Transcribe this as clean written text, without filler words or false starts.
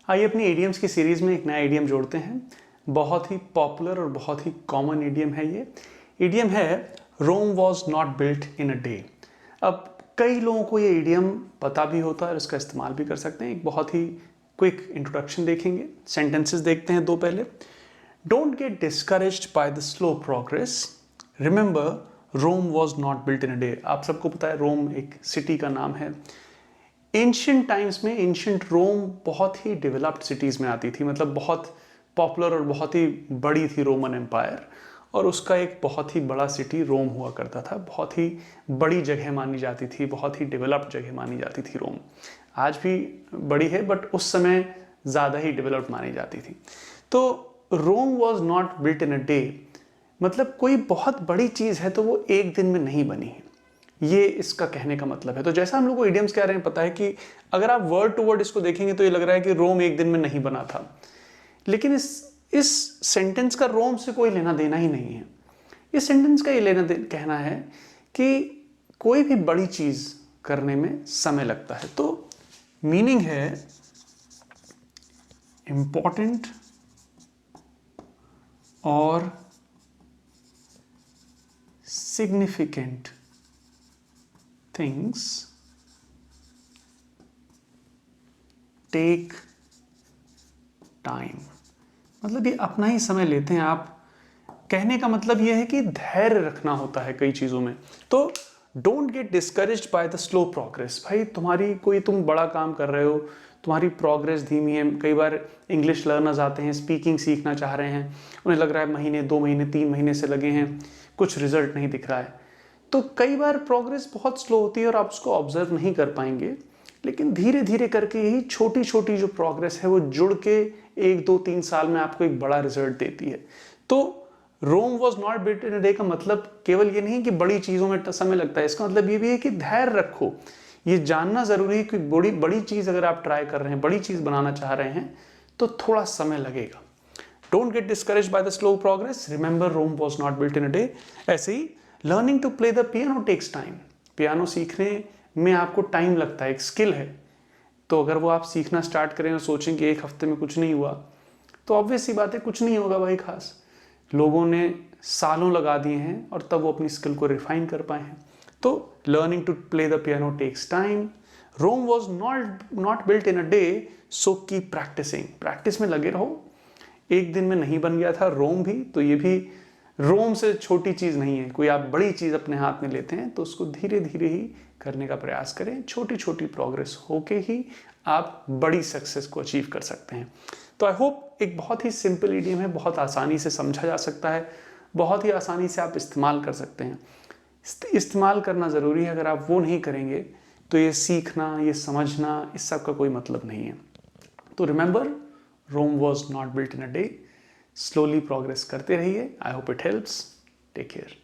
आइए अपनी इडियम्स की सीरीज़ में एक नया इडियम जोड़ते हैं। बहुत ही पॉपुलर और बहुत ही कॉमन इडियम है ये। इडियम है Rome was not built in a day. अब कई लोगों को ये इडियम पता भी होता है और इसका इस्तेमाल भी कर सकते हैं। एक बहुत ही क्विक इंट्रोडक्शन देखेंगे, सेंटेंसेस देखते हैं दो पहले। Don't get discouraged by the slow progress, remember Rome was not built in a day. आप सबको पता है रोम एक सिटी का नाम है। एंशियंट टाइम्स में एंशियंट रोम बहुत ही डेवलप्ड सिटीज़ में आती थी, मतलब बहुत पॉपुलर और बहुत ही बड़ी थी रोमन एम्पायर, और उसका एक बहुत ही बड़ा सिटी रोम हुआ करता था। बहुत ही बड़ी जगह मानी जाती थी, बहुत ही डेवलप्ड जगह मानी जाती थी रोम। आज भी बड़ी है बट उस समय ज़्यादा ही डेवलप्ड मानी जाती थी। तो Rome was not built in a day, मतलब कोई बहुत बड़ी चीज़ है तो वो एक दिन में नहीं बनी है, ये इसका कहने का मतलब है। तो जैसा हम लोग को इडियम्स कह रहे हैं, पता है कि अगर आप वर्ड टू वर्ड इसको देखेंगे तो ये लग रहा है कि रोम एक दिन में नहीं बना था, लेकिन इस सेंटेंस का रोम से कोई लेना देना ही नहीं है। इस सेंटेंस का ये कहना है कि कोई भी बड़ी चीज़ करने में समय लगता है। तो मीनिंग है इम्पॉर्टेंट और सिग्निफिकेंट थिंग्स टेक टाइम। मतलब ये अपना ही समय लेते हैं। आप कहने का मतलब ये है कि धैर्य रखना होता है कई चीज़ों में। तो don't get discouraged by the slow progress. भाई तुम्हारी कोई तुम बड़ा काम कर रहे हो, तुम्हारी प्रोग्रेस धीमी है। कई बार इंग्लिश लर्नर्स आते हैं, स्पीकिंग सीखना चाह रहे हैं, उन्हें लग रहा है महीने 2 महीने 3 महीने से लगे हैं, कुछ रिजल्ट नहीं दिख रहा है। तो कई बार प्रोग्रेस बहुत स्लो होती है और आप उसको ऑब्जर्व नहीं कर पाएंगे, लेकिन धीरे धीरे करके यही छोटी छोटी जो प्रोग्रेस है वो जुड़ के 1 2 3 साल में आपको एक बड़ा रिजल्ट देती है। तो Rome was not built in a day का मतलब केवल ये नहीं कि बड़ी चीज़ों में समय लगता है, इसका मतलब ये भी है कि धैर्य रखो। ये जानना ज़रूरी है कि बड़ी बड़ी चीज़ अगर आप ट्राई कर रहे हैं, बड़ी चीज़ बनाना चाह रहे हैं, तो थोड़ा समय लगेगा। Don't get discourage by the slow progress, remember Rome was not built in a day. ऐसे ही learning to play the piano takes time. Piano सीखने में आपको टाइम लगता है, एक स्किल है। तो अगर वो आप सीखना स्टार्ट करें और सोचें कि 1 हफ्ते में कुछ नहीं हुआ, तो ऑब्वियस सी बात है कुछ नहीं होगा भाई खास। लोगों ने सालों लगा दिए हैं और तब वो अपनी स्किल को रिफाइन कर पाए हैं। तो learning to play the piano takes time. Rome was not built in a day, so keep practising. Practice में लगे रहो। एक दिन में नहीं बन गया था रोम भी, तो ये भी रोम से छोटी चीज़ नहीं है। कोई आप बड़ी चीज़ अपने हाथ में लेते हैं तो उसको धीरे धीरे ही करने का प्रयास करें। छोटी छोटी प्रोग्रेस होके ही आप बड़ी सक्सेस को अचीव कर सकते हैं। तो आई होप एक बहुत ही सिंपल इडियम है, बहुत आसानी से समझा जा सकता है, बहुत ही आसानी से आप इस्तेमाल कर सकते हैं। इस्तेमाल करना ज़रूरी है। अगर आप वो नहीं करेंगे तो ये सीखना, ये समझना, इस सब का कोई मतलब नहीं है। तो remember, Rome was not built in a day. Slowly progress करते रहिए। I hope it helps. Take care.